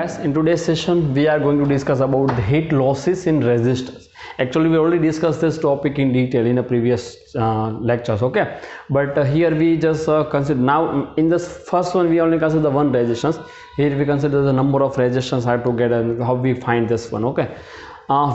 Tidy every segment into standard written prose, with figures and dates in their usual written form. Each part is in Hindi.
guys, in today's session we are going to discuss about the heat losses in resistors. Actually we already discussed this topic in detail in the previous lectures, okay, but here we just consider, now in this first one we only consider the one resistance. Here we consider the number of resistors are together and how we find this one, okay.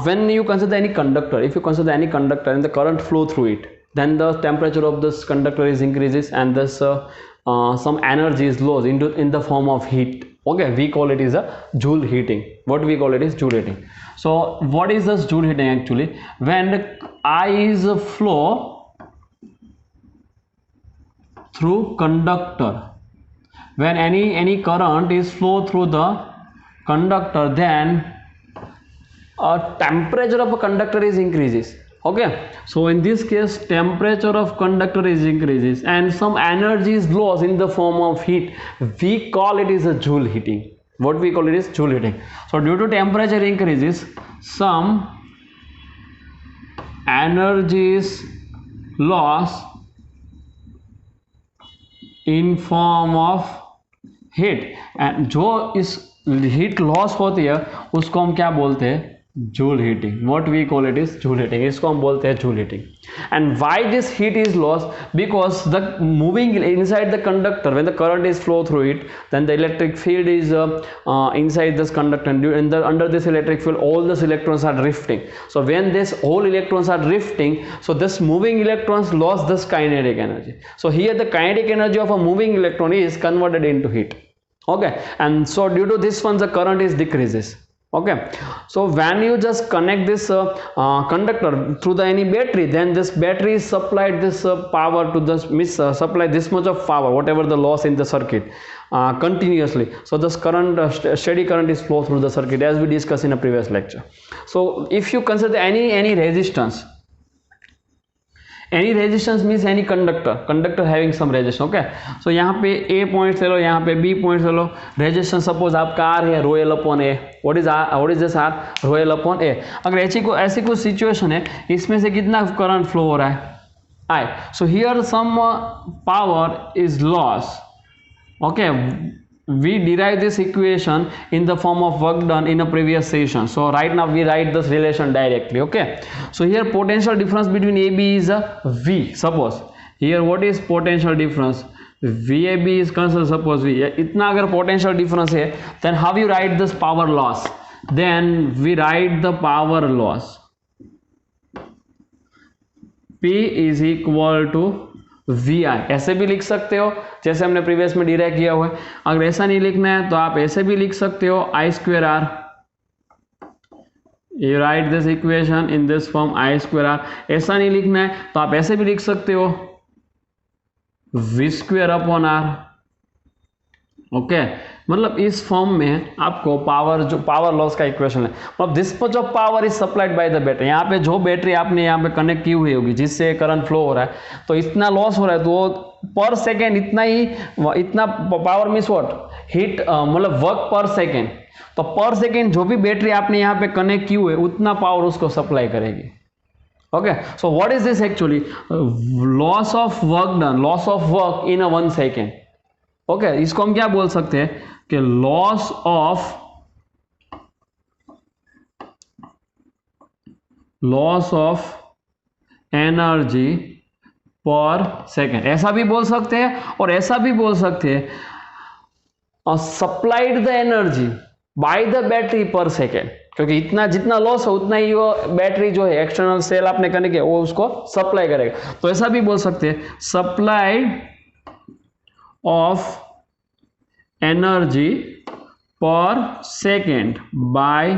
When you consider any conductor, if you consider any conductor and the current flow through it, then the temperature of this conductor is increases and this some energy is lost in the form of heat. Okay, we call it is a Joule heating. What we call it is Joule heating. So what is this Joule heating actually? When I is a flow through conductor, when any current is flow through the conductor, then a temperature of a conductor is increases. Okay, so in this case temperature of conductor is increases and some energy is lost in the form of heat. We call it is a Joule heating. What we call it is Joule heating. So due to temperature increases, some energy is lost in form of heat, and जो इस heat loss होती है उसको हम क्या बोलते हैं? Joule heating. What we call it is Joule heating. इसको हम बोलते हैं Joule heating. And why this heat is lost? Because the moving inside the conductor, when the current is flow through it, then the electric field is inside this conductor, and under this electric field all these electrons are drifting. So when this all electrons are drifting, so this moving electrons lost this kinetic energy. So here the kinetic energy of a moving electron is converted into heat. Okay, and so due to this one the current is decreases. Okay, so when you just connect this conductor through the any battery, then this battery is supplied this power to this supply this much of power, whatever the loss in the circuit, continuously. So this current steady current is flow through the circuit, as we discussed in a previous lecture. So if you consider any resistance, any resistance means any conductor having some resistance. Okay, so यहाँ पे A point ले लो, यहाँ पे B point ले लो. Resistance suppose आपका R है, rho L upon A. What is this R? Rho L upon A. अगर ऐसी कुछ situation है, इसमें से कितना current flow हो रहा है? I. So here some power is lost. Okay, we derive this equation in the form of work done in a previous session. So right now we write this relation directly. Okay, so here potential difference between AB is a V. Suppose here what is potential difference? VAB is considered, suppose V. इतना अगर potential difference है, then how you write this power loss? Then we write the power loss. P is equal to VI. ऐसे भी लिख सकते हो जैसे हमने प्रीवियस में डिराइव किया हुआ है. अगर ऐसा नहीं लिखना है तो आप ऐसे भी लिख सकते हो I square R. You write this equation in this form I square R. ऐसा नहीं लिखना है तो आप ऐसे भी लिख सकते हो V square upon R. Okay, मतलब इस फॉर्म में आपको पावर लॉस का इक्वेशन है. मतलब this much of power is supplied by the battery. यहाँ पे जो बैटरी आपने यहाँ पे कनेक्ट की हुई होगी जिससे करंट फ्लो हो रहा है, तो इतना लॉस हो रहा है, तो पर सेकेंड इतना पावर मीन्स व्हाट? हीट, मतलब वर्क पर सेकेंड. तो पर सेकेंड जो भी बैटरी आपने यहाँ पे कनेक्ट की हुई है उतना पावर उसको सप्लाई करेगी. Okay, so what is this actually? Loss of work done, loss of work in a 1 second. Okay, इसको हम क्या बोल सकते हैं कि लॉस ऑफ एनर्जी पर सेकेंड. ऐसा भी बोल सकते हैं और ऐसा भी बोल सकते हैं supplied the energy by the battery पर सेकेंड, क्योंकि इतना जितना लॉस हो उतना ही वो बैटरी जो है एक्सटर्नल सेल आपने कनेक्ट किया वो उसको सप्लाई करेगा. तो ऐसा भी बोल सकते हैं सप्लाइड ऑफ एनर्जी पर सेकेंड बाय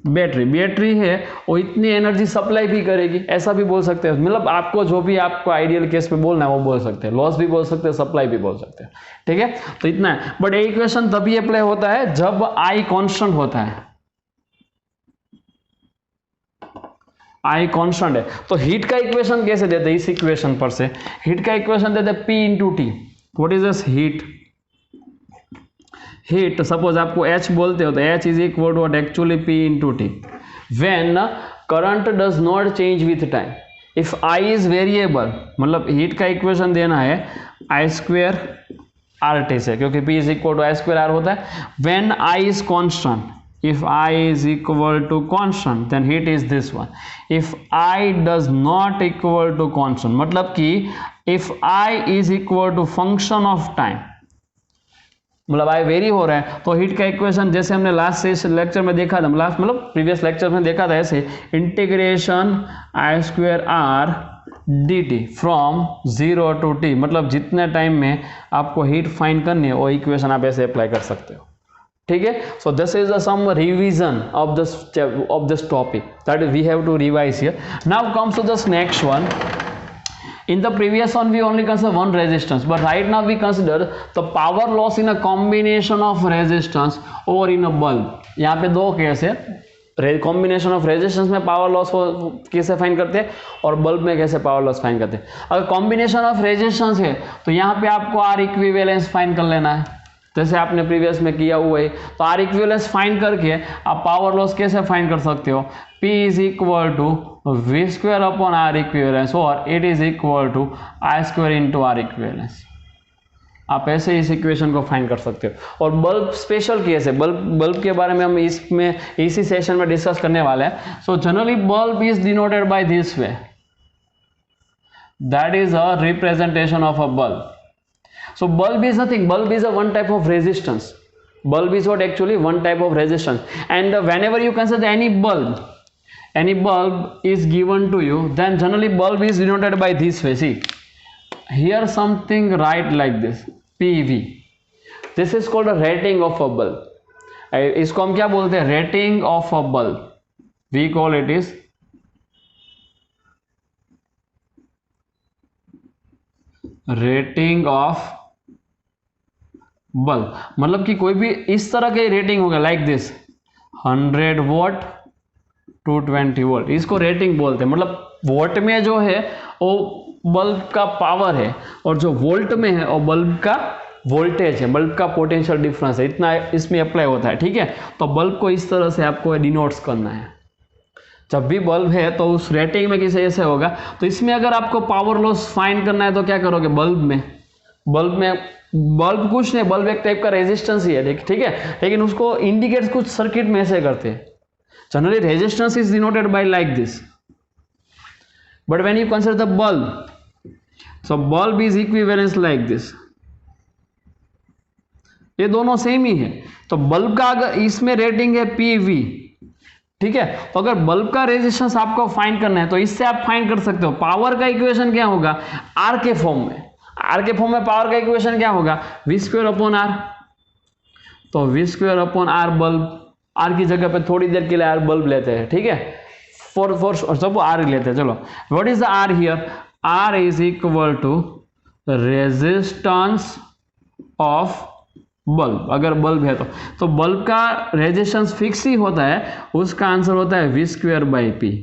बैटरी है वो इतनी एनर्जी सप्लाई भी करेगी. ऐसा भी बोल सकते हैं. मतलब आपको जो भी आपको आइडियल केस में बोलना है वो बोल सकते हैं. लॉस भी बोल सकते हैं, सप्लाई भी बोल सकते हैं. ठीक है, तो इतना है. बट ये इक्वेशन तभी अप्लाई होता है जब I कांस्टेंट होता है. I कांस्टेंट है तो हीट का इक्वेशन कैसे देते हैं? इस इक्वेशन पर से हीट का इक्वेशन देते हैं P into t. What is this? Heat suppose आपको H बोलते हो तो H is equal to actually P into t. When current does not change with time, if I is variable, मतलब हीट का इक्वेशन देना है I स्क्वेयर RT से, क्योंकि P is equal to I square R होता है. When I is constant, if I is equal to constant then heat is this one. If I does not equal to constant, मतलब कि if I is equal to function of time, मतलब I वेरी हो रहा है, तो हीट का इक्वेशन जैसे हमने लास्ट लेक्चर में देखा था, लास्ट मतलब प्रीवियस लेक्चर में देखा था, ऐसे integration I square R d t from 0 to t, मतलब जितने टाइम में आपको हीट फाइंड करनी है वो इक्वेशन आप ऐसे अप्लाई कर सकते हो. ठीक है. So this is some revision of this topic that we have to revise here. Now comes to this next one. In the previous one we only consider one resistance, but right now we consider the power loss in a combination of resistance or in a bulb. यहाँ पे दो केस है, कॉम्बिनेशन ऑफ रेजिस्टेंस में पावर लॉस कैसे फाइंड करते हैं और बल्ब में कैसे पावर लॉस फाइंड करते हैं. अगर कॉम्बिनेशन ऑफ रेजिस्टेंस है तो यहाँ पे आपको आर इक्विवेलेंस फाइंड कर लेना है, जैसे आपने प्रीवियस में किया हुआ है. तो आर इक्विवेलेंस फाइंड करके आप पावर लॉस कैसे फाइंड कर सकते हो. P is equal to V square upon R equivalence और it is equal to I square into R equivalence. आप ऐसे इस इक्वेशन को फाइंड कर सकते हो. और बल्ब स्पेशल केस है, बल्ब के बारे में हम इसमें इसी सेशन में डिस्कस करने वाले हैं. So generally bulb is denoted by this way, that is a representation of a bulb. So bulb is nothing, bulb is a one type of resistance. Bulb is what actually one type of resistance. And whenever you consider any bulb is given to you, then generally bulb is denoted by this way. See, here something write like this, PV. This is called a rating of a bulb. इसको हम क्या बोलते हैं, rating of a bulb. We call it is rating of bulb. मतलब कि कोई भी इस तरह के रेटिंग होगा लाइक दिस 100 वोल्ट 220 वोल्ट, इसको रेटिंग बोलते हैं. मतलब वोल्ट में जो है वो बल्ब का पावर है और जो वोल्ट में है वो बल्ब का वोल्टेज है, बल्ब का पोटेंशियल डिफरेंस है, इतना इसमें अप्लाई होता है. ठीक है. तो बल्ब को इस तरह से आपको डिनोट्स करना है. जब भी बल्ब है तो उस रेटिंग में किसे ऐसे होगा. तो इसमें अगर आपको पावर लॉस फाइंड करना है तो क्या करोगे, बल्ब कुछ नहीं, बल्ब एक टाइप का रेजिस्टेंस ही है. ठीक है. लेकिन उसको इंडिकेट कुछ सर्किट में ऐसे करते हैं. Generally resistance is denoted by like this, but when you consider the bulb, so bulb is equivalence like this. ये दोनों सेम ही है. तो बल्ब का अगर इसमें रेटिंग है PV, ठीक है, तो अगर बल्ब का रेजिस्टेंस आपको फाइंड करना है तो इससे आप फाइंड कर सकते हो. पावर का इक्वेशन क्या होगा, आर के फॉर्म में. आर के फॉर्म में पावर का इक्वेशन क्या होगा, V स्क्वायर अपॉन आर. तो V square upon R bulb, R की जगह पे थोड़ी देर के लिए आर बल्ब लेते हैं. ठीक है. फॉर सब आर लेते हैं. चलो, what is the R here, R is equal to resistance of bulb. अगर बल्ब है तो बल्ब का रेजिस्टेंस फिक्स ही होता है, उसका आंसर होता है V स्क्वायर बाई P.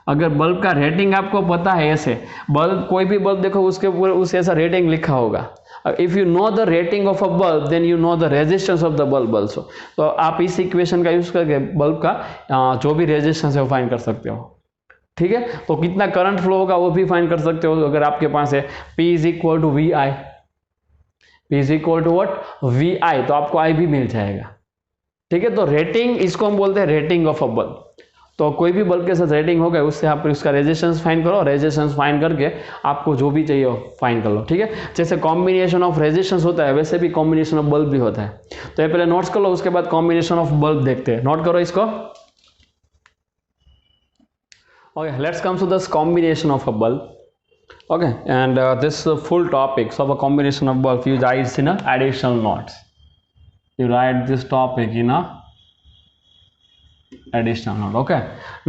अगर बल्ब का रेटिंग आपको पता है, ऐसे बल्ब कोई भी बल्ब देखो उसके ऊपर उस ऐसा रेटिंग लिखा होगा. If you know the rating of a bulb then you know the resistance of the bulb also. तो आप इस इक्वेशन का यूज करके बल्ब का जो भी रेजिस्टेंस है वो फाइंड कर सकते हो. ठीक है. तो कितना करंट फ्लो होगा वो भी फाइंड कर सकते हो अगर आपके पास है. P is equal to VI, P is equal to what, VI, तो आपको I भी मिल जाएगा. ठीक है. तो रेटिंग, इसको हम बोलते हैं रेटिंग ऑफ अ बल्ब. तो कोई भी बल्ब के साथ रेटिंग हो गए उससे आप उसका रेजिस्टेंस फाइंड करो, रेजिस्टेंस फाइंड करके आपको जो भी चाहिए वो फाइंड कर लो. ठीक है. जैसे कॉम्बिनेशन ऑफ रेजिस्टेंस होता है वैसे भी कॉम्बिनेशन ऑफ बल्ब भी होता है. तो ये पहले नोट्स कर लो, उसके बाद कॉम्बिनेशन ऑफ बल्ब देखते हैं. नोट करो इसको. Okay, let's come to this combination of a bulb. Okay, and this full topics of a combination of bulb you write in a additional notes. You write this topic in a additional note. Okay,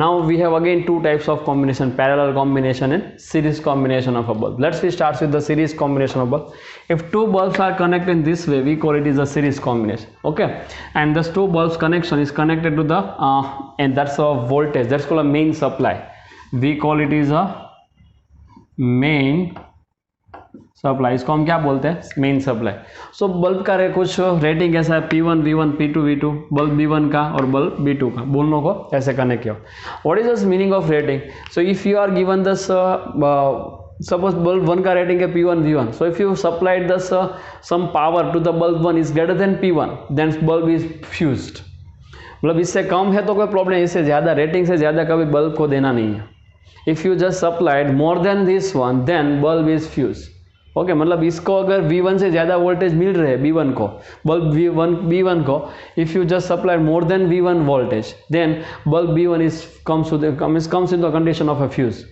now we have again two types of combination, parallel combination and series combination of a bulb. Let's start with the series combination of bulb. If two bulbs are connected in this way, we call it is a series combination. Okay, and this two bulbs connection is connected to the and that's a voltage, that's called a main supply. We call it is a main supply. इसको हम क्या बोलते हैं, मेन सप्लाई. सो बल्ब का कुछ रेटिंग ऐसा है, P1 V1 P2 V2, bulb B1 का और बल्ब B2 का, दोनों को ऐसे कनेक्ट किया. What is this meaning of rating. So if you are given this suppose bulb 1 का रेटिंग है P1 V1, so if you supplied the some power to the bulb 1 is greater than P1 then bulb is fused. मतलब इससे कम है तो कोई प्रॉब्लम, इससे ज़्यादा रेटिंग से ज़्यादा कभी बल्ब को देना नहीं है। If you just supplied more than this one then bulb is fuse. Okay, मतलब इसको अगर V1 से ज़्यादा वोल्टेज मिल रहे हैं B1 को, बल्ब B1 को, if you just supply more than V1 voltage then bulb B1 is comes in the condition of a fuse.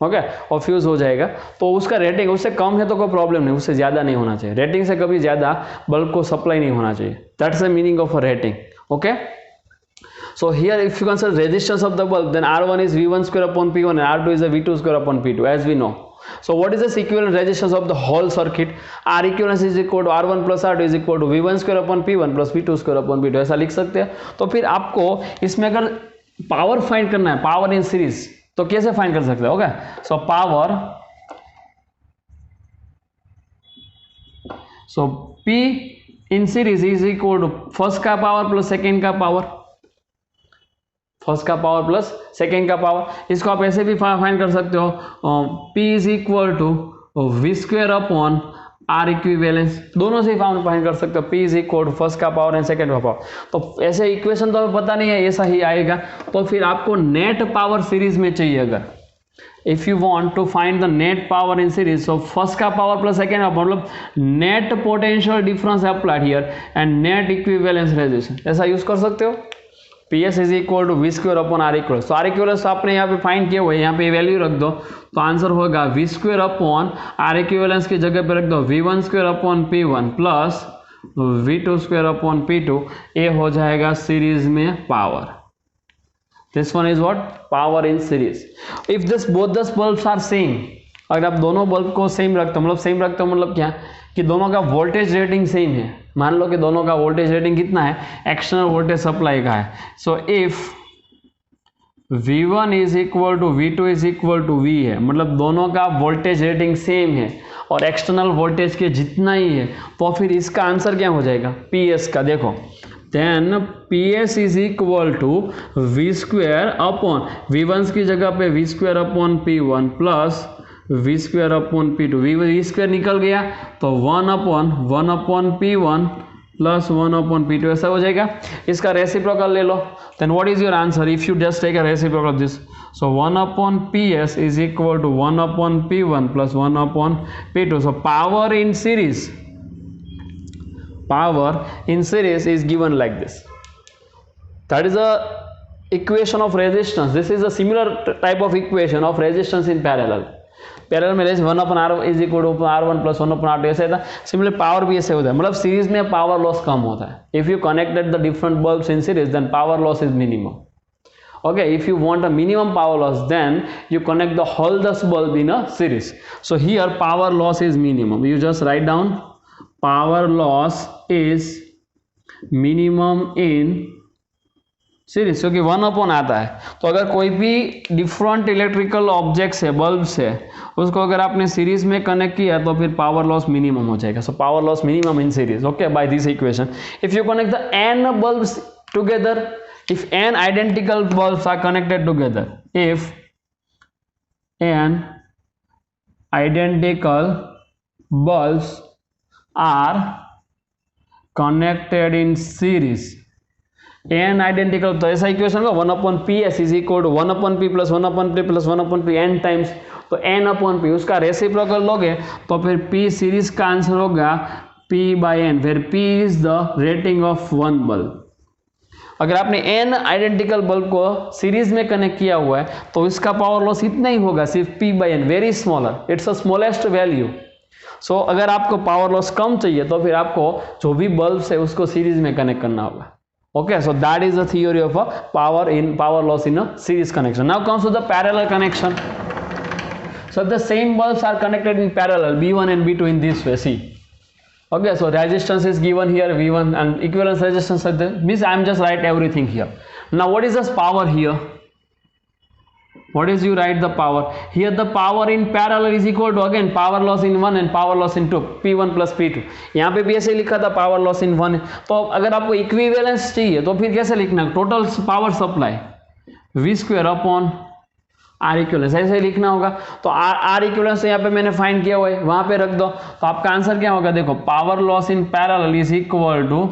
Okay, और फ्यूज हो जाएगा। तो उसका रेटिंग उससे कम है तो कोई प्रॉब्लम नहीं, उससे ज़्यादा नहीं होना चाहिए। रेटिंग से कभी ज़्यादा बल्ब को सप्लाई नहीं होना चाहिए। That's the meaning of a rating. Okay, so here if you consider resistance of the bulb then R1 is V1 square upon P1 and R2 is a V2 square upon P2 as we know. So what is the equivalent resistance of the whole circuit? R equivalence is equal to R1 plus R2 is equal to V1 square upon P1 plus V2 square upon P2, ऐसा लिख सकते हैं। तो फिर आपको इसमें अगर पावर फाइंड करना है, पावर इन सीरीज, तो कैसे फाइंड कर सकते हैं? Okay, so power, so P in series is equal to first का पावर प्लस सेकेंड का पावर, फर्स्ट का पावर प्लस सेकेंड का पावर। इसको आप ऐसे भी फाइंड कर सकते हो, P is equal to V square upon R equivalence, दोनों से फाइंड कर सकते हो। P is equal to first का पावर एंड सेकेंड का पावर। तो ऐसे इक्वेशन तो हमें पता नहीं है, ऐसा ही आएगा। तो फिर आपको नेट पावर सीरीज में चाहिए। अगर if you want to find the net power in series, so first का पावर प्लस सेकेंड का पावर, मतलब net potential difference applied here and net equivalence resistance, ऐसा यूज कर सकते हो। PS is equal to V square upon R equal. तो R इक्वलेंस आपने यहाँ पे फाइंड किया हुआ है, यहाँ पे वैल्यू रख दो तो आंसर होगा V square upon R equivalence की जगह पे रख दो V1 square upon P1 plus V2 square upon P2। ये हो जाएगा सीरीज में power. This one is what? Power in series. If this both the bulbs are same, अगर आप दोनों बल्ब को सेम रखते हो, मतलब सेम रखते हो मतलब क्या कि दोनों का वोल्टेज रेटिंग सेम है। मान लो कि दोनों का वोल्टेज रेटिंग कितना है, एक्सटर्नल वोल्टेज सप्लाई का है। So if V1 is equal to V2 is equal to V है, मतलब दोनों का वोल्टेज रेटिंग सेम है और एक्सटर्नल वोल्टेज के जितना ही है, तो फिर इसका आंसर क्या हो जाएगा? PS का देखो, then PS is equal to V square upon V1 की जगह पे V square upon P1 plus V square upon P2। V square निकल गया तो 1 upon P1 plus 1 upon P2, ऐसा हो जाएगा। इसका रेसिप्रोकल ले लो, then what is your answer if you just take a reciprocal of this? So 1 upon PS is equal to 1 upon P1 plus 1 upon P2। So power in series is given like this. That is a equation of resistance. This is a similar type of equation of resistance in parallel. Parallel में 1 upon R is equal to R1 plus 1 upon R2, ऐसे था। सिमिलर पावर भी ऐसे होता है, मतलब सीरीज में पावर लॉस कम होता है। If you connected the different bulbs in series then power loss is minimum. Okay, if you want a minimum power loss, then you connect the whole this bulb in a series. So here power loss is minimum. You just write down power loss is minimum in series, क्योंकि 1 अपॉन आता है। तो अगर कोई भी डिफरेंट इलेक्ट्रिकल ऑब्जेक्ट्स है, बल्ब्स है, उसको अगर आपने सीरीज में कनेक्ट किया तो फिर पावर लॉस मिनिमम हो जाएगा। So power loss minimum in series, okay, by this equation. If you connect the n bulbs together, if n identical bulbs are connected together, if n identical bulbs are connected in series, n identical, तो ऐसा इक्वेशन होगा 1 upon PS is equal to 1 upon P plus 1 upon P plus 1 upon P n times, तो n अपॉन P, उसका रेसिप्रोकल लोगे तो फिर P सीरीज का आंसर होगा P बाई n, फिर P is the rating of 1 bulb. अगर आपने n आइडेंटिकल बल्ब को सीरीज में कनेक्ट किया हुआ है तो इसका पावर लॉस इतना ही होगा, सिर्फ P by n, very smaller, it's a smallest value. So अगर आपको पावर लॉस कम चाहिए तो फिर आपको जो भी बल्ब है उसको सीरीज में कनेक्ट करना होगा। Okay, so that is the theory of a power loss in a series connection. Now comes to the parallel connection. So the same bulbs are connected in parallel, B1 and B2 in this way. See, okay, so resistance is given here, V1, and equivalence resistance at the means I am just write everything here. Now what is this power here? What is you write the power here? The power in parallel is equal to again power loss in 1 and power loss in 2, P1 plus P2। यहाँ पे भी ऐसे लिखा था पावर लॉस इन 1। तो अगर आपको इक्विवेलेंस चाहिए तो फिर कैसे लिखना? Total power supply V square upon R equivalence ऐसे ही लिखना होगा। तो आर इक्वलेंस यहाँ पे मैंने फाइंड किया हुआ है, वहां पे रख दो। तो आपका आंसर क्या होगा, देखो power loss in parallel is equal to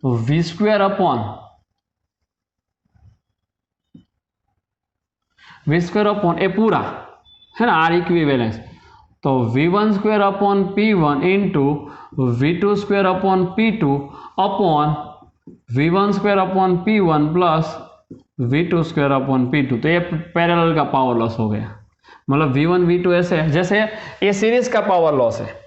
V square upon a पूरा, है ना, आर इक्विवेलेंस। तो v1 square upon p1 into v2 square upon p2 upon v1 square upon p1 plus v2 square upon p2। तो ये पैरेलल का पावर लॉस हो गया, मतलब v1 v2 ऐसे है, जैसे ये सीरीज का पावर लॉस है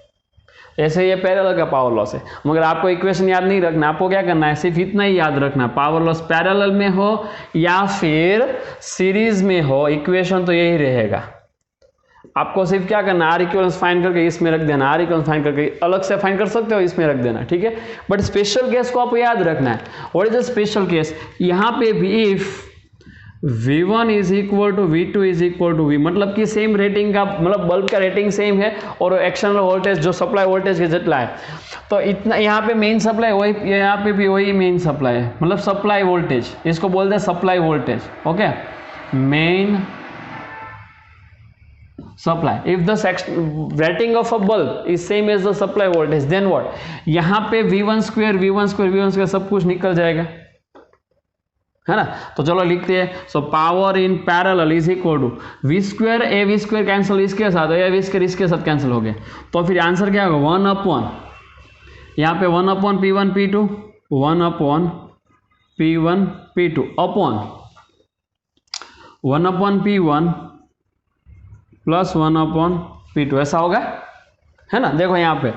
ऐसे ये पैरेलल का पावर लॉस है। मगर आपको इक्वेशन याद नहीं रखना, आपको क्या करना है, सिर्फ इतना ही याद रखना, पावर लॉस पैरेलल में हो या फिर सीरीज में हो, इक्वेशन तो यही रहेगा। आपको सिर्फ क्या करना, आर इक्वलेंस फाइंड करके इसमें रख देना, आर इक्वलेंस फाइंड करके अलग से फाइंड कर सकते हो, इसमें रख देना, ठीक है। बट स्पेशल केस को आपको याद रखना है। What is the special case, यहाँ पे भी इफ V1 is equal to V2 is equal to V, मतलब कि सेम रेटिंग का, मतलब बल्ब का रेटिंग सेम है और एक्सटर्नल वोल्टेज जो सप्लाई वोल्टेज के जितना है, तो इतना यहाँ पे मेन सप्लाई वही, यहाँ पे भी वही मेन सप्लाई है, मतलब सप्लाई वोल्टेज, इसको बोलते हैं supply voltage, okay. Main supply, if the rating of a bulb is same as the supply voltage, then what, यहाँ पे V1 स्क्वायर सब कुछ निकल जाएगा, है ना। तो चलो लिखते हैं, so power in parallel is equal to V square, ए वी स्क्वायर कैंसिल इसके साथ, ए वी स्क्वायर इसके साथ कैंसिल हो गया। तो फिर आंसर क्या होगा, 1 अपॉन, यहाँ पे 1 upon P1 P2, 1 upon P1 P2 upon 1 upon P1 plus 1 upon P2, ऐसा होगा, है ना। देखो यहाँ पे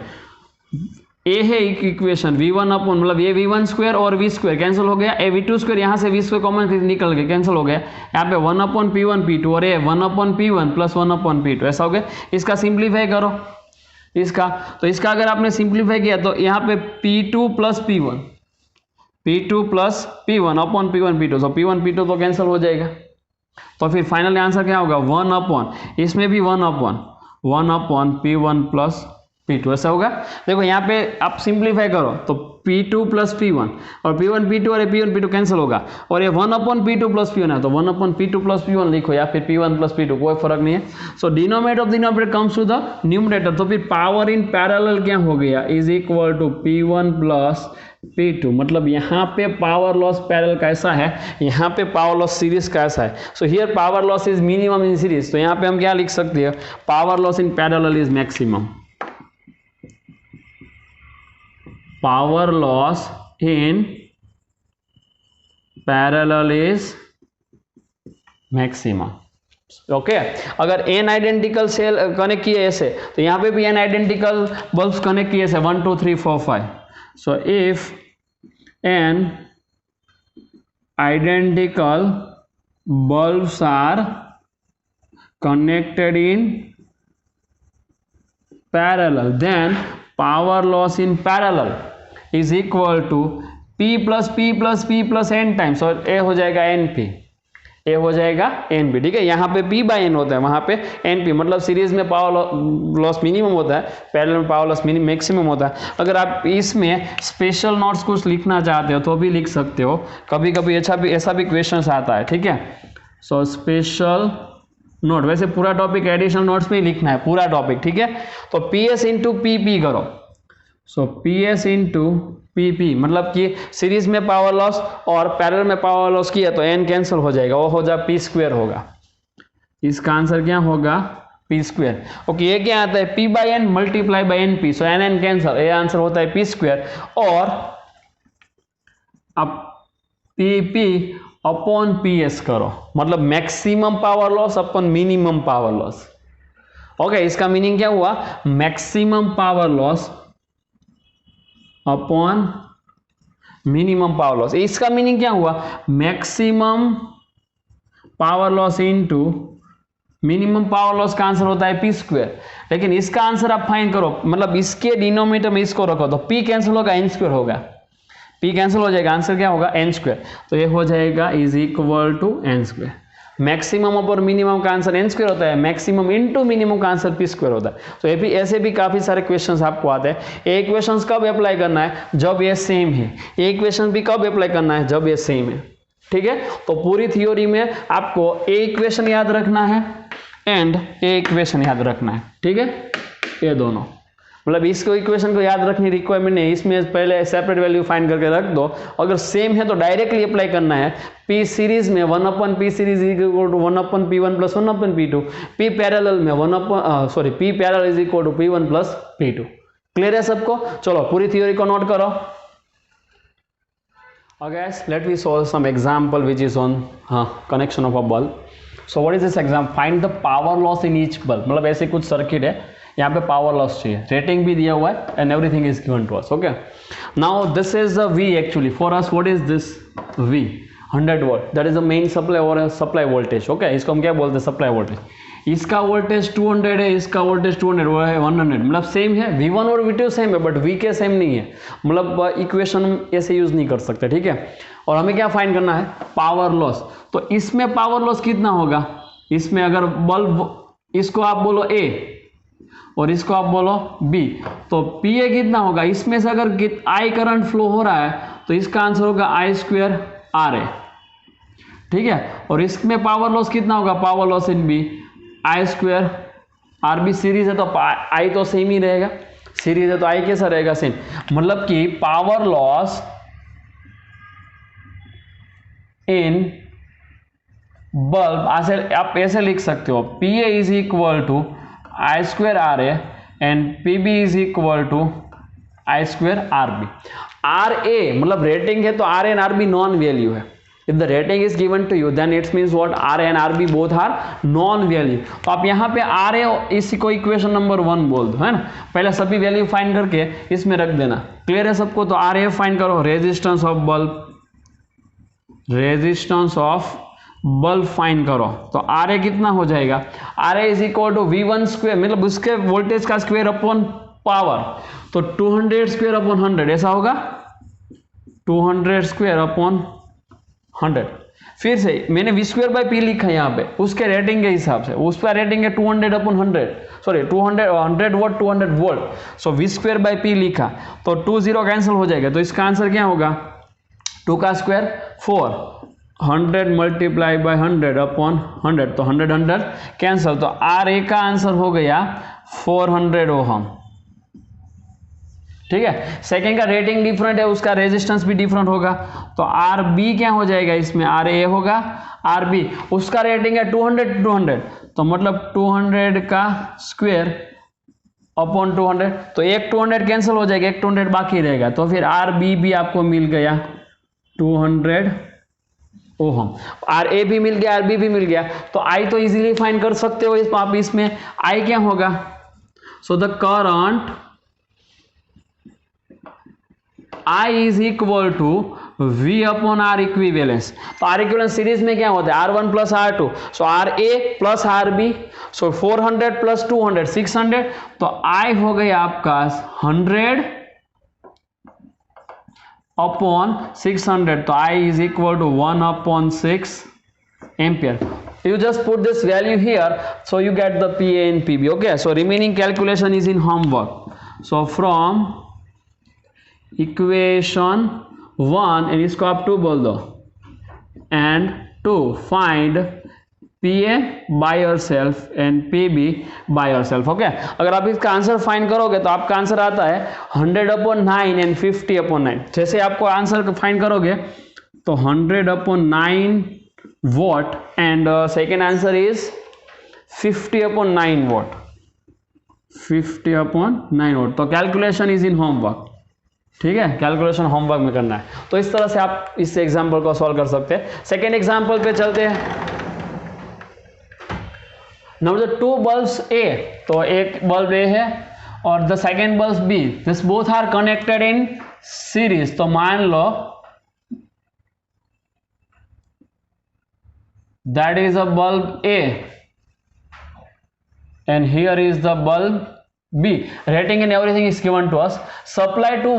ए है इक्वेशन V1 अपॉन, मतलब ये V1 स्क्वायर और V स्क्वायर कैंसिल हो गया, ए V2 स्क्वायर यहाँ से V स्क्वायर कॉमन निकल गया, कैंसिल हो गया। यहाँ पे 1 अपॉन P1 P2 और ये 1 upon P1 plus 1 upon P2, ऐसा हो गया। इसका सिंप्लीफाई करो इसका, तो इसका अगर आपने सिंप्लीफाई किया तो यहाँ पे P2 plus P1 upon P1 P2, तो P1 P2 तो कैंसिल हो जाएगा। तो फिर फाइनल आंसर क्या होगा, 1 अपॉन, इसमें भी 1 अपॉन P1 प्लस P2, ऐसा होगा। देखो यहाँ पे आप सिंप्लीफाई करो तो P2 प्लस P1 और P1 P2 और P1 P2 कैंसिल होगा, और ये 1 अपॉन P2 प्लस P1 है, तो 1 अपॉन P2 प्लस P1 लिखो या फिर P1 प्लस P2, कोई फर्क नहीं है। So denominator of denominator comes to the numerator, तो फिर पावर इन पैरेलल क्या हो गया, is equal to P1 plus P2, मतलब यहाँ पे पावर लॉस पैरेलल का ऐसा है, यहाँ पे पावर लॉस सीरीज का ऐसा है। So here power loss is minimum in series, तो यहाँ पे हम क्या लिख सकते हैं, power loss in parallel is maximum, power loss in parallel is maximum, okay. अगर n आइडेंटिकल सेल कनेक्ट किए ऐसे, तो यहाँ पे भी n आइडेंटिकल बल्ब्स कनेक्ट किए ऐसे 1 2 3 4 5। So if n identical bulbs are connected in parallel, then power loss in parallel is equal to P plus P plus P plus n times, और A हो जाएगा NP, ए हो जाएगा NP, ठीक है। यहाँ पे P बाई N होता है, वहाँ पे NP, मतलब सीरीज में पावर लॉस मिनिमम होता है, पैरेलल में पावर लॉस मैक्सिमम होता है। अगर आप इसमें स्पेशल नोट्स कुछ लिखना चाहते हो तो भी लिख सकते हो, कभी कभी ऐसा भी क्वेश्चन आता है, ठीक है। सो स्पेशल नोट, वैसे पूरा टॉपिक एडिशनल नोट्स में ही लिखना है, पूरा टॉपिक, ठीक है। तो PS इंटू PP करो, सो PS इंटू PP, मतलब कि सीरीज में पावर लॉस और पैरेलल में पावर लॉस किया तो n कैंसिल हो जाएगा, वो हो जाए P स्क्वायर होगा। इसका आंसर क्या होगा, P स्क्वायर, ओके। ये क्या आता है, P by N multiply by NP, so n cancel, ये आंसर होता है P स्क्वायर। और अब PP अपॉन PS करो, मतलब maximum power loss upon minimum power loss, okay. इसका मीनिंग क्या हुआ, maximum power loss upon minimum power loss. इसका मीनिंग क्या हुआ, maximum power loss into minimum power loss का आंसर होता है P स्क्वायर। लेकिन इसका आंसर आप फाइंड करो, मतलब इसके डिनोमिनेटर में इसको रखो तो P कैंसिल होगा, N स्क्वायर होगा, P कैंसिल हो जाएगा, आंसर क्या होगा, N स्क्वायर। तो ये हो जाएगा is equal to N square. Maximum और मिनिमम का आंसर N स्क्वायर होता है, मैक्सिमम इनटू मिनिमम का आंसर P स्क्वायर होता है। तो ऐसे भी काफी सारे क्वेश्चंस आपको आते हैं। ये क्वेश्चंस कब अप्लाई करना है, जब ये सेम है। ये क्वेश्चन भी कब अप्लाई करना है, जब ये सेम है। ठीक है, तो पूरी थ्योरी में आपको ए इक्वेशन याद रखना है एंड ए इक्वेशन याद रखना है, ठीक है, ये दोनों, मतलब इसको इक्वेशन को याद रखने की रिक्वायरमेंट नहीं, इसमें पहले सेपरेट वैल्यू फाइंड करके रख दो, अगर सेम है तो डायरेक्टली अप्लाई करना है। पी सीरीज में 1/p series equal to 1/p1 plus 1/p2, P parallel में P parallel is equal to p1 plus p2। Clear है सबको? चलो पूरी थ्योरी को नोट करो। Guys, let me solve some example which is on connection of a bulb. So what is this example? Find the power loss in each bulb. मतलब ऐसे कुछ सर्किट है, यहाँ पे पावर लॉस चाहिए, रेटिंग भी दिया हुआ है and everything is given to us. Okay, now this is the V actually for us. What is this V? 100 volt, that is the main supply और सप्लाई वोल्टेज। ओके, इसको हम क्या बोलते हैं? Supply voltage. इसका वोल्टेज 200 है, इसका वोल्टेज 200 वो है 100, मतलब सेम है, V1 और V2 सेम है बट V के सेम नहीं है, मतलब इक्वेशन ऐसे यूज नहीं कर सकते, ठीक है। और हमें क्या फाइंड करना है? Power loss. तो इसमें पावर लॉस कितना होगा? इसमें अगर बल्ब, इसको आप बोलो A और इसको आप बोलो B, तो PA कितना होगा? इसमें से अगर I करंट फ्लो हो रहा है तो इसका आंसर होगा I² RA, ठीक है। और इसमें पावर लॉस कितना होगा? पावर लॉस इन B I² RB। सीरीज है तो I तो सेम ही रहेगा, सीरीज है तो I कैसा रहेगा? सेम। मतलब कि पावर लॉस इन बल्ब आप ऐसे लिख सकते हो, PA is equal to I² RA and PB is equal to I² RB। RA मतलब रेटिंग है तो RA and RB known value है। If the rating is given to you, then it means what? RA and RB both are non-value। तो आप यहाँ पे RA इसी को इक्वेशन नंबर 1 बोल दो, है ना। पहले सभी वैल्यू फाइंड करके इसमें रख देना। क्लियर है सबको? तो RA फाइंड करो, resistance of bulb, resistance of bulb find करो। तो RA कितना हो जाएगा? RA is equal to V1 square, मतलब उसके वोल्टेज का स्क्वायर अपॉन पावर, तो 200 स्क्वायर अपॉन 100 ऐसा होगा, 200 स्क्वायर अपॉन 100। फिर से मैंने V²/P लिखा है यहाँ पे उसके रेटिंग के हिसाब से, उसका रेटिंग है 200/100, सॉरी 100 वोल्ट 200 वोल्ट, सो V²/P लिखा, तो 2 0 कैंसिल हो जाएगा, तो इसका आंसर क्या होगा? 2 का स्क्वायर 4, 100 मल्टीप्लाई बाय 100 अपॉन 100, तो 100 कैंसिल, तो RA का आंसर हो गया 400 ओहम, ठीक है। सेकेंड का रेटिंग डिफरेंट है, उसका रेजिस्टेंस भी डिफरेंट होगा, तो RB क्या हो जाएगा? इसमें RA होगा, RB उसका रेटिंग है 200, तो मतलब 200 का स्क्वायर अपॉन 200, तो एक 200 कैंसिल हो जाएगा, एक 200 बाकी रहेगा, तो फिर RB भी आपको मिल गया 200 ओहम, RA भी मिल गया, RB भी मिल गया, तो I तो इजीली फाइंड कर सकते हो आप इसमें। I क्या होगा? So the current I is equal to V upon R equivalence. तो R इक्विवेलेंस सीरीज में क्या होता है? R1 plus R2, so RA plus RB, so 400 plus 200 600, तो I हो गया आपका 100 अपॉन 600, तो I is equal to 1/6 ampere. You just put this value here, so you get the PA and PB. Okay, so remaining calculation is in homework. So from equation 1 and इसको आप 2 बोल दो, and 2 find PA by yourself and PB by yourself. Okay, अगर आप इसका आंसर फाइंड करोगे तो आपका आंसर आता है 100/9 एंड 50/9। जैसे आपको आंसर फाइंड करोगे तो 100/9 what and second answer is 50/9 what, 50/9 what. तो कैलकुलेशन इज इन होमवर्क, ठीक है, कैलकुलेशन होमवर्क में करना है। तो इस तरह से आप इस एग्जांपल को सॉल्व कर सकते हैं। सेकेंड एग्जांपल पे चलते हैं। नंबर 2 बल्ब्स A, तो एक बल्ब A है और the second bulb B, this both are connected in series. तो मान लो that is a bulb A and here is the bulb B. Rating and everything is given to us. Supply to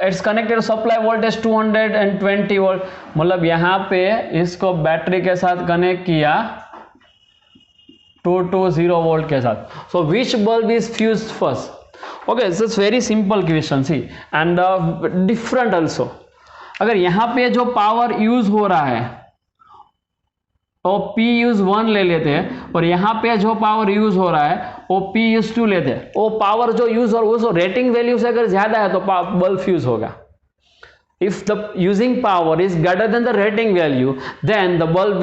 it's connected to supply voltage 220 volt. मतलब यहाँ पे इसको बैटरी के साथ कनेक्ट किया 220 वोल्ट के साथ. So which bulb is fused first? Okay, this is very simple question. See, and different also. अगर यहाँ पे जो पावर यूज हो रहा है वो P यूज 1 ले लेते हैं और यहाँ पे जो पावर यूज हो रहा है वो P यूज 2 लेते हैं। वो पावर जो यूज और उस रेटिंग वैल्यू से अगर ज्यादा है तो बल्ब फ्यूज होगा। If the using power is greater than the rating value, then the bulb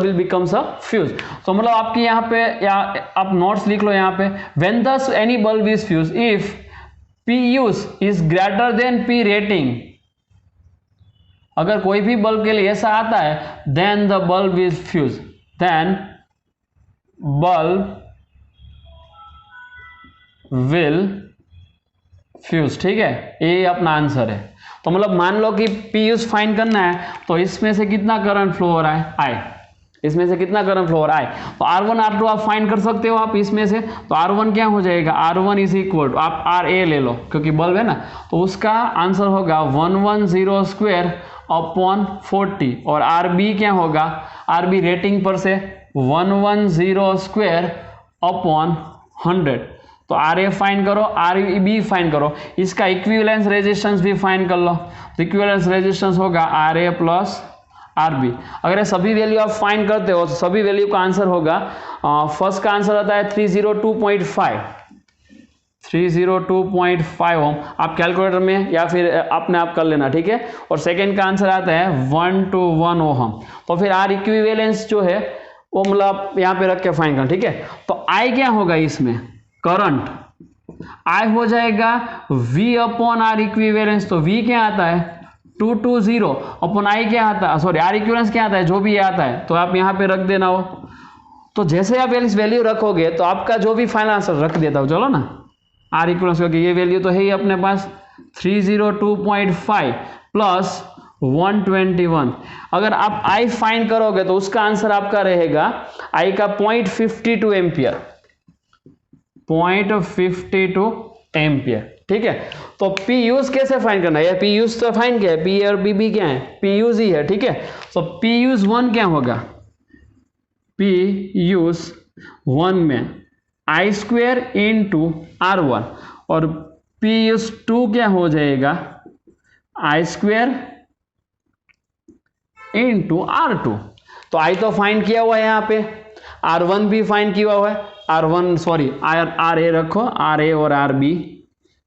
will becomes a fuse. तो मतलब आपकी यहाँ पे या आप नोट्स लिख लो यहाँ पे, when thus any bulb is fused, if P use is greater than P rating, अगर कोई भी बल्ब के लिए ऐसा आता है, then the bulb is fused, then bulb will fuse। ठीक है, ये अपना आंसर है। तो मतलब मान लो कि P यूज फाइंड करना है, तो इसमें से कितना करंट फ्लो हो रहा है, I, इसमें से कितना करंट फ्लो हो रहा है, तो R1 R2 आप फाइंड कर सकते हो आप इसमें से। तो R1 क्या हो जाएगा, R1 इज इक्वल टू, आप RA ले लो क्योंकि बल्ब है ना, तो उसका आंसर होगा 110 स्क्वायर अपॉन 40, और RB क्या होगा, RB रेटिंग पर से 110 स्क्वायर अपॉन 100। तो RA फाइंड करो, RB फाइंड करो, इसका इक्विवेलेंस रेजिस्टेंस भी फाइंड कर लो। तो इक्विवेलेंस रेजिस्टेंस होगा RA प्लस RB। अगर ये सभी वैल्यू आप फाइंड करते हो तो सभी वैल्यू का आंसर होगा, फर्स्ट का आंसर आता है 302.5 ओम। आप कैलकुलेटर में या फिर अपने आप कर लेना, ठीक है। और सेकेंड का आंसर आता है 121 ओम। तो फिर R इक्विवेलेंस जो है वो मतलब यहाँ पे रख के फाइंड करना, ठीक है। तो I क्या होगा इसमें, करंट I हो जाएगा V अपॉन R इक्विवेलेंस। तो V क्या आता है 220 अपॉन I क्या आता है, सॉरी R इक्विवेलेंस क्या आता है, जो भी ये आता है तो आप यहाँ पे रख देना हो। तो जैसे आप इस वैल्यू रखोगे तो आपका जो भी फाइनल आंसर रख देता हो, चलो ना R इक्विवेलेंस, क्योंकि ये वैल्यू तो है ही अपने पास 302.5 प्लस 121। अगर आप I फाइंड करोगे तो उसका आंसर आपका रहेगा I का 0.52 एम्पियर, 0.52 एम्पियर, ठीक है। तो P यूज कैसे फाइंड करना है, P यूज तो फाइंड क्या है, P और BB क्या है, P यूज ही है, ठीक है। तो P यूज 1 क्या होगा, P यूज 1 में I स्क्वेयर इंटू R1, और P यूज 2 क्या हो जाएगा, I स्क्वेयर इंटू R2। तो I तो फाइंड किया हुआ है यहाँ पे, R1 भी फाइंड किया हुआ है, R1 सॉरी RA रखो, RA और RB,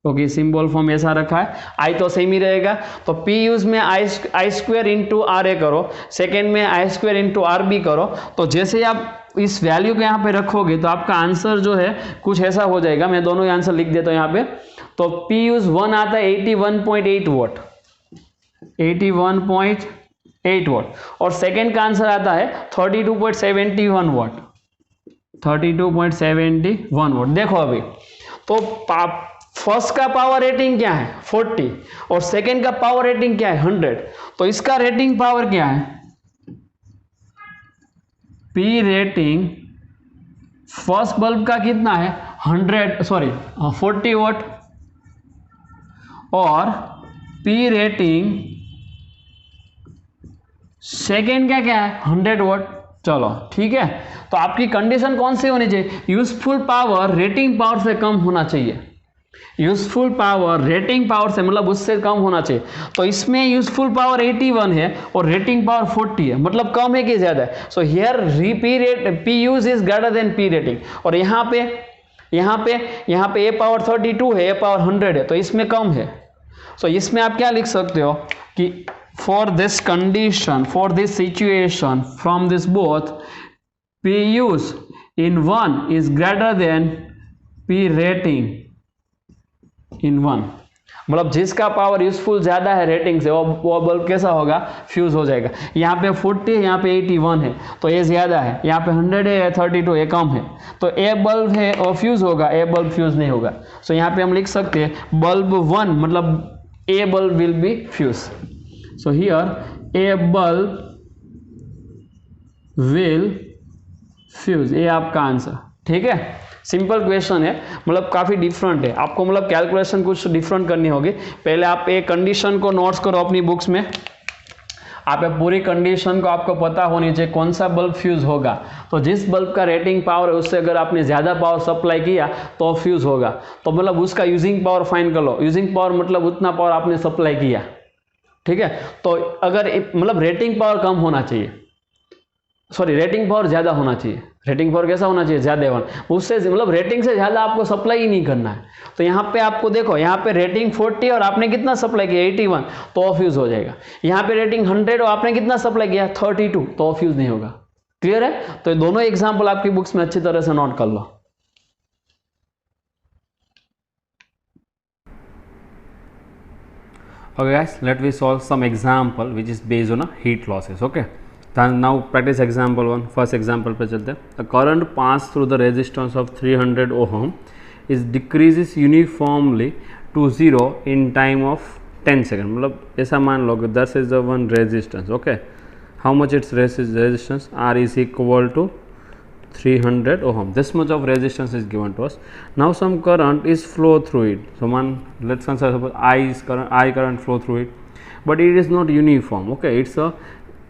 क्योंकि सिंबल फॉर्म ऐसा रखा है, I तो सेम ही रहेगा। तो P यूज में I स्क्वेयर इंटू RA करो, सेकेंड में I स्क्वेयर इंटू RB करो। तो जैसे आप इस वैल्यू को यहाँ पे रखोगे तो आपका आंसर जो है कुछ ऐसा हो जाएगा। मैं दोनों ही आंसर लिख देता हूँ यहाँ पे। तो P यूज 1 आता है 81.8 वोट, 81.8 वोट, और सेकेंड का आंसर आता है 32.71 वोट, 32.71 वोट। देखो अभी तो फर्स्ट का पावर रेटिंग क्या है 40 और सेकेंड का पावर रेटिंग क्या है 100। तो इसका रेटिंग पावर क्या है, P रेटिंग फर्स्ट बल्ब का कितना है 40 वोट, और P रेटिंग सेकेंड का क्या है 100 वोट। चलो ठीक है, तो आपकी कंडीशन कौन सी होनी चाहिए, यूजफुल पावर रेटिंग पावर से कम होना चाहिए, यूजफुल पावर रेटिंग पावर से मतलब उससे कम होना चाहिए। तो इसमें यूजफुल पावर 81 है और रेटिंग पावर 40 है, मतलब कम है कि ज्यादा है। So here P use is greater then P rating, और यहाँ पे ए पावर 32 है, ए पावर 100 है, तो इसमें कम है। सो इसमें आप क्या लिख सकते हो कि for this condition, for this situation, from this both, P use in 1 is greater than P rating in 1। मतलब जिसका पावर यूजफुल ज्यादा है रेटिंग से वो बल्ब कैसा होगा, फ्यूज हो जाएगा। यहाँ पे 40 है, यहाँ पे 81 है, तो ये ज्यादा है, यहाँ पे 100 है, 32 ये कम है, तो ए बल्ब है और फ्यूज होगा, ए बल्ब फ्यूज नहीं होगा। सो यहाँ पे हम लिख सकते हैं बल्ब 1 मतलब a bulb will be fuse. So here a bulb will fuse, ये आपका आंसर, ठीक है। सिंपल क्वेश्चन है, मतलब काफी डिफरेंट है, आपको मतलब कैलकुलेशन कुछ डिफरेंट करनी होगी। पहले आप एक कंडीशन को नोट्स करो अपनी बुक्स में, आप पूरी कंडीशन को आपको पता होनी चाहिए कौन सा बल्ब फ्यूज होगा। तो जिस बल्ब का रेटिंग पावर है उससे अगर आपने ज्यादा पावर सप्लाई किया तो फ्यूज होगा, तो मतलब उसका यूजिंग पावर फाइंड कर लो। यूजिंग पावर मतलब उतना पावर आपने सप्लाई किया, ठीक है। तो अगर मतलब रेटिंग पावर कम होना चाहिए, सॉरी रेटिंग पावर ज़्यादा होना चाहिए, रेटिंग पावर कैसा होना चाहिए, ज़्यादा वन, उससे मतलब रेटिंग से ज़्यादा आपको सप्लाई ही नहीं करना है। तो यहाँ पे आपको देखो, यहाँ पे रेटिंग 40 और आपने कितना सप्लाई किया 81, तो ऑफ यूज़ हो जाएगा। यहाँ पे रेटिंग 100 और आपने कितना सप्लाई किया 32, तो ऑफ यूज़ नहीं होगा। क्लियर है? तो दोनों एग्जाम्पल आपकी बुक्स में अच्छी तरह से नोट कर लो। Okay guys, let me solve some example which is based on a heat losses. Okay, then now practice example 1. First example पे चलते हैं। The current passed through the resistance of 300 ohm is decreases uniformly to 0 in time of 10 seconds. मतलब ऐसा मान लो कि this is the one resistance. Okay, how much its resistance? R is equal to 300 ohm. This much of resistance is given to us. Now some current is flow through it. So let's consider suppose I current flow through it, but it is not uniform. Okay, it's a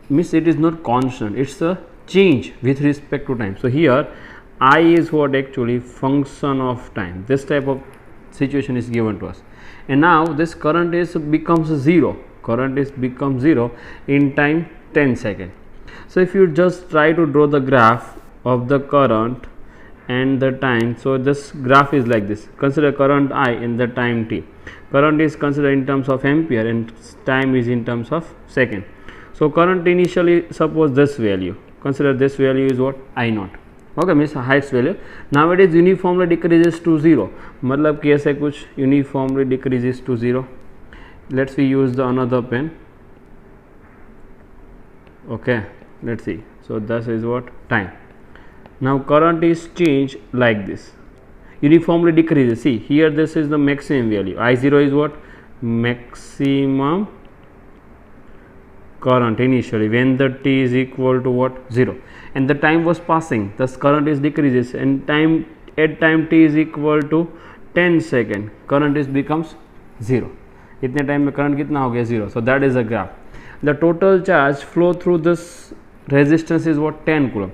means it is not constant, it's a change with respect to time. So here I is what actually function of time. This type of situation is given to us, and now this current is becomes 0. Current is becomes 0 in time 10 seconds. So if you just try to draw the graph of the current and the time, so this graph is like this. Consider current I in the time t. Current is considered in terms of ampere and time is in terms of second. So current initially, suppose this value, consider this value is what, I naught. Okay, means highest value. Now it is uniformly decreases to 0. मतलब कि ऐसे कुछ uniformly decreases to 0. Let's we use the another pen. Okay, let's see. So this is what, time. Now current is changed like this, uniformly decreases. See here, this is the maximum value. I0 is what, maximum current initially when the t is equal to what, 0, and the time was passing, thus current is decreases, and time at time t is equal to 10 second, current is becomes 0. इतने टाइम में करंट कितना हो गया, 0. So that is a graph. The total charge flow through this resistance is what, 10 coulomb.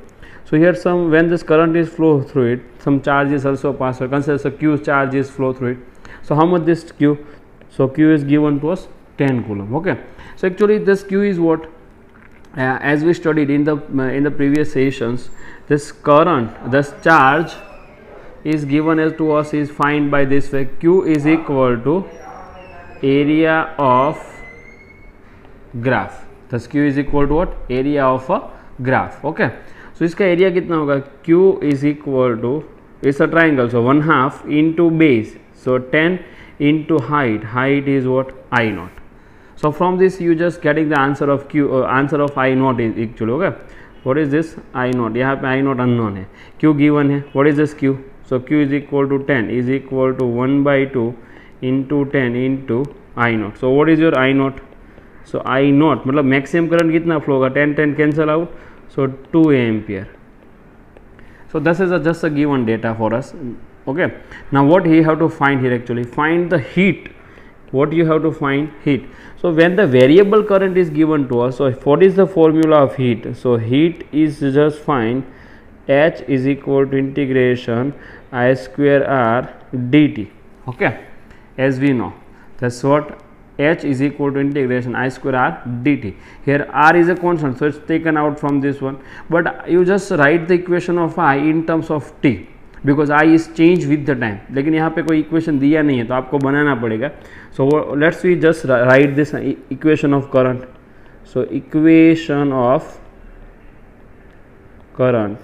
So here some, when this current is flow through it, some charge is also passed. So consider so Q charge is flow through it. So how much this Q? So Q is given to us 10 coulomb. Okay. So actually this Q is what, as we studied in the previous sessions, this current, this charge is given as to us is find by this way. Q is equal to area of graph. Thus Q is equal to what, area of a graph. Okay. So इसका एरिया कितना होगा, Q is equal to, it's a triangle, so 1/2 into base, so 10 into height, height is what, I naught. So from this you just getting the answer of Q, answer of I naught is actually, okay. What is this, I naught, यहाँ पे I naught unknown है, Q given है. What is this Q? So Q is equal to 10 is equal to 1/2 into 10 into I naught. So what is your I naught? So I naught मतलब मैक्सिमम करंट कितना फ्लो होगा, 10 cancel out, so 2 ampere. So this is just a given data for us. Okay, now what you have to find here, actually find the heat. What you have to find, heat. So when the variable current is given to us, so what is the formula of heat? So heat is just find H is equal to integration I square R dt. Okay, as we know, that's what H is equal to integration I square R dt. Here R is a constant, so it's taken out from this one, but you just write the equation of I in terms of t, because I is changed with the time. लेकिन यहाँ पे कोई equation दिया नहीं है, तो आपको बनाना पड़ेगा. So let's we just write this equation of current. So equation of current.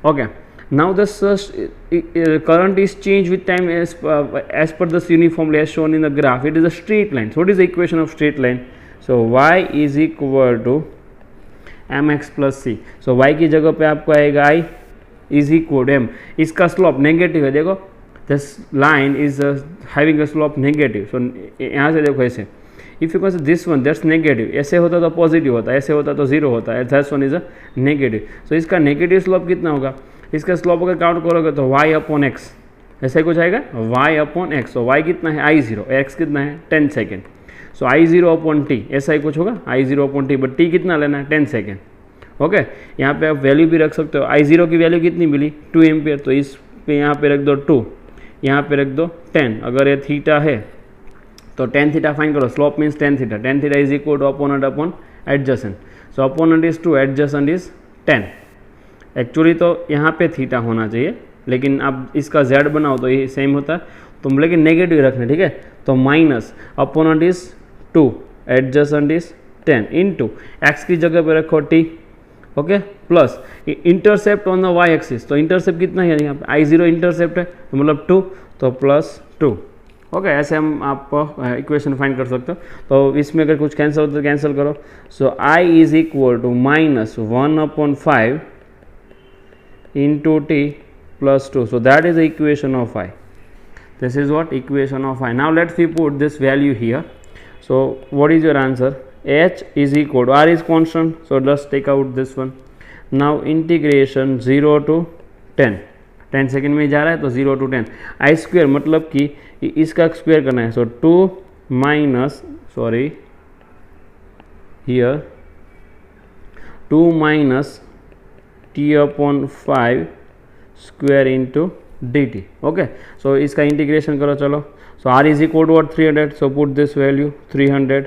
Okay. Now this current is changed with time as per this uniformly as shown in the graph. It is a straight line. So what is the equation of straight line? So y is equal to mx plus c. So y की जगह पे आपको आएगा I is equal to m. इसका स्लोप नेगेटिव है, देखो this line is having a slope negative. So यहाँ से देखो ऐसे, if you consider this one, that's negative. ऐसे होता तो पॉजिटिव होता, ऐसे होता तो जीरो होता है. That one is a negative. So इसका नेगेटिव स्लोप कितना होगा, इसका स्लोप अगर काउंट करोगे तो y अपॉन x, ऐसा कुछ आएगा, y अपॉन x. तो y कितना है, I0, x कितना है 10 सेकेंड. सो I0 अपॉन t, ऐसा ही कुछ होगा, I0 upon t, but t कितना लेना है 10 सेकेंड. ओके, यहाँ पे आप वैल्यू भी रख सकते हो. I0 की वैल्यू कितनी मिली, 2 एम्पियर, तो इस पे यहाँ पे रख दो 2, यहाँ पे रख दो 10. अगर ये थीटा है तो tan थीटा फाइन करो, slope means tan theta. tan theta is equal to opponent upon adjacent. So opponent is 2, adjacent is 10। Actually तो यहाँ पे थीटा होना चाहिए, लेकिन अब इसका z बनाओ तो ये सेम होता है, तो लेकिन नेगेटिव रखना, ठीक है। तो minus opponent is 2, adjacent is 10 into x की जगह पे रखो t, okay, plus intercept on the y axis, तो इंटरसेप्ट कितना है यहाँ पे I0 इंटरसेप्ट है, तो मतलब 2, तो प्लस 2, ओके। ऐसे हम आप इक्वेशन फाइंड कर सकते हो। तो इसमें अगर कुछ कैंसिल होता है तो कैंसिल करो। So I is equal to -1/5 into t plus 2. So that is the equation of I. This is what equation of I. Now let's we put this value here. So what is your answer? H is equal to, R is constant, so let's take out this one. Now integration 0 to 10, 10 second में जा रहा है तो 0 to 10, I स्क्वेयर मतलब कि इसका स्क्वेयर करना है, so 2 minus sorry here 2 minus t/5 square into dt, okay. So इसका इंटीग्रेशन करो, चलो। So r is equal to 300, so put this value 300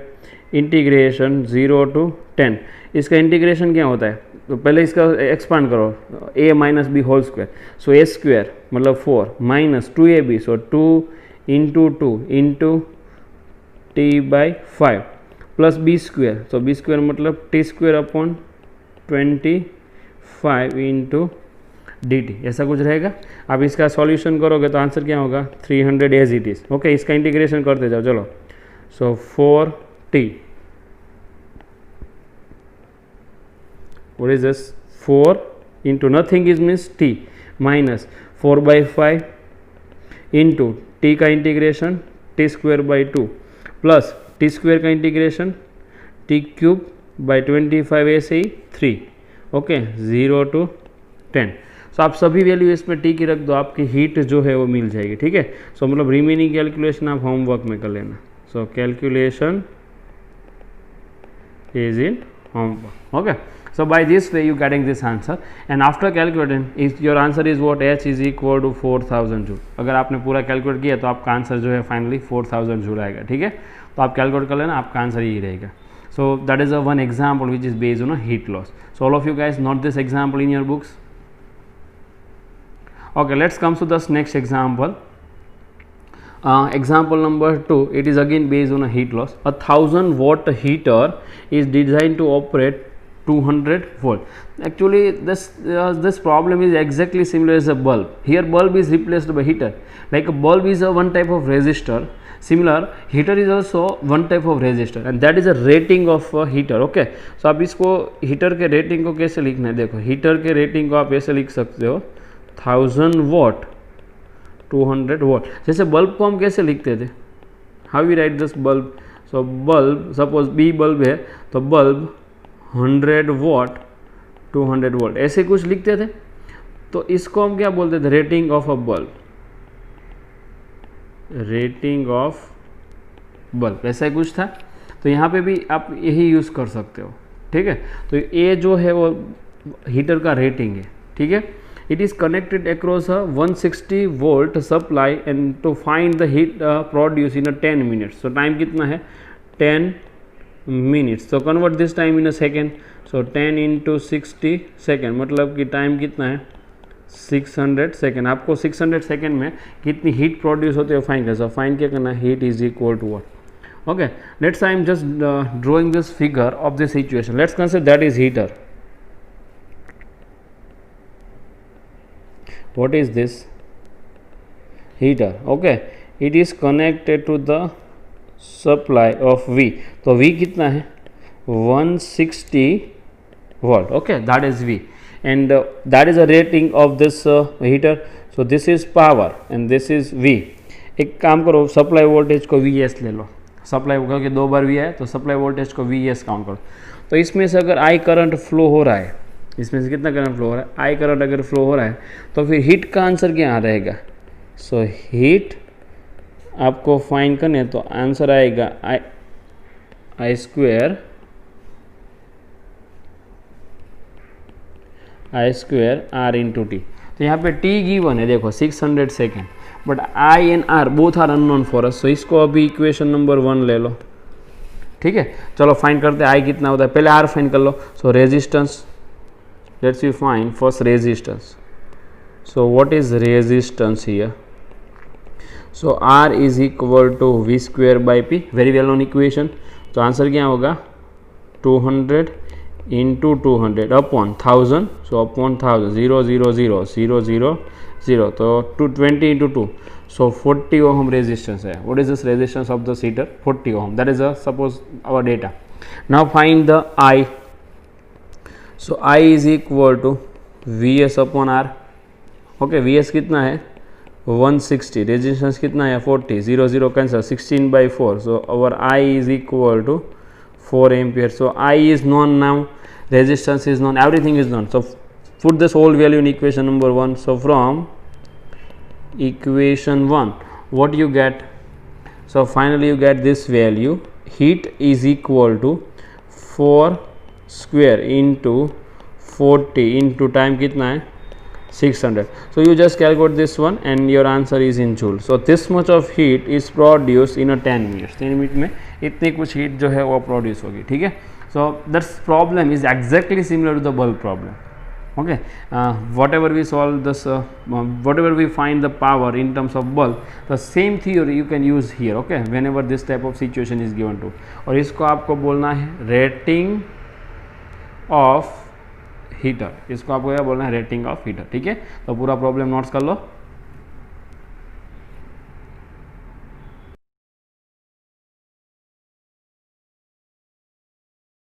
integration 0 to 10। इसका इंटीग्रेशन क्या होता है, तो पहले इसका एक्सपांड करो, a minus B whole square, so a square मतलब 4 minus 2ab, so 2 into 2 into t/5 plus b square, so b square मतलब t square upon 25 into dt, ऐसा कुछ रहेगा। अब इसका सॉल्यूशन करोगे तो आंसर क्या होगा, 300 एज इट इज, ओके। इसका इंटीग्रेशन करते जाओ, चलो। सो 4t, what is this, 4 into nothing is means t minus 4/5 into t का integration t square by 2 plus t square का इंटीग्रेशन t क्यूब बाई 25 ऐसे ही 3, ओके, 0 to 10। सो आप सभी वैल्यू इसमें टी की रख दो, आपकी हीट जो है वो मिल जाएगी, ठीक है। सो मतलब रिमेनिंग कैलकुलेशन आप होमवर्क में कर लेना। So calculation is in homework, okay. So by this way you getting this answer, and after calculating if your answer is what, H is equal to 4000 joule. अगर आपने पूरा कैलकुलेट किया तो आपका आंसर जो है फाइनली 4000 जूल आएगा, ठीक है। तो आप कैलकुलेट कर लेना, आपका आंसर यही रहेगा। So that is a one example which is based on a heat loss. So all of you guys note this example in your books. Okay, let's come to this next example. Example number 2, it is again based on a heat loss. A 1000-watt heater is designed to operate 200 volt. Actually this problem is exactly similar as a bulb. Here bulb is replaced by heater. Like a bulb is a one type of resistor, similar heater is also one type of resistor, and that is a rating of a heater, okay। so आप इसको heater के rating को कैसे लिखना है, देखो heater के rating को आप ऐसे लिख सकते हो 1000 watt 200 watt। जैसे बल्ब को हम कैसे लिखते थे, how we write this bulb, so bulb suppose B bulb है तो बल्ब 100 watt 200 वोल्ट ऐसे कुछ लिखते थे। तो इसको हम क्या बोलते थे, rating of a bulb, rating of bulb ऐसा कुछ था। तो यहाँ पे भी आप यही यूज़ कर सकते हो, ठीक है। तो ये जो है वो हीटर का रेटिंग है, ठीक है। It is connected across a 160 volt supply and to find the heat produced in a 10 minutes. So time कितना है 10 minutes. So convert this time in a second. So 10 into 60 second मतलब कि टाइम कितना है 600 सेकेंड। आपको 600 सेकेंड में कितनी हीट प्रोड्यूस होती है फाइंड करना। फाइंड क्या करना है, heat is equal to what. Okay, let's I am just drawing this figure of this situation. Let's consider that is heater. What is this? Heater, okay, it is connected to the supply of V। तो V कितना है 160 volt, okay, that is V, and that is a rating of this heater। so this is power and this is V। एक काम करो, सप्लाई वोल्टेज को VS ले लो, सप्लाई क्योंकि 2 बार V है तो सप्लाई वोल्टेज को VS काउंट करो। तो इसमें से अगर I करंट फ्लो हो रहा है, इसमें से कितना करंट फ्लो हो रहा है, आई करंट अगर फ्लो हो रहा है तो फिर हीट का आंसर क्या रहेगा। सो हीट आपको फाइंड करने तो आंसर आएगा I square R into T. तो यहाँ पे टी गिवन है देखो 600 second, but I and R both are unknown for us. So इसको अभी इक्वेशन नंबर 1 ले लो, ठीक है। चलो फाइंड करते हैं आई कितना होता है, पहले आर फाइंड कर लो। So resistance let's we find first resistance. So what is resistance here? So R is equal to V square by P, very well known equation. तो आंसर क्या होगा 200 इंटू 200 अपॉन 1000, सो अपॉन 1000 0 0 0 0 0 0, तो 220 इंटू 2, so 40 ohm resistance है. What is this resistance of the heater? 40 ohm. That is suppose our data. Now find the I. So I is equal to Vs upon R. Okay, Vs कितना है 160, resistance कितना है 40, 0 0 cancel, 16 by 4, so our I is equal to 4 ampere. So I is known now, resistance is known, everything is known. So put this whole value in equation number 1. So from equation 1 what you get? So finally you get this value, heat is equal to 4 square into 40 into time कितना है 600. So you just calculate this one and your answer is in joule. So this much of heat is produced in a 10 minutes. 10 minutes में इतनी कुछ heat जो है वो produce होगी, ठीक है. So this problem is exactly similar to the bulb problem. Okay, whatever we solve this, whatever we find the power in terms of bulb, the same theory you can use here. Okay, whenever this type of situation is given to. और इसको आपको बोलना है rating of हीटर, इसको आपको क्या बोलना है रेटिंग ऑफ हीटर, ठीक है. तो पूरा प्रॉब्लम नोट्स कर लो.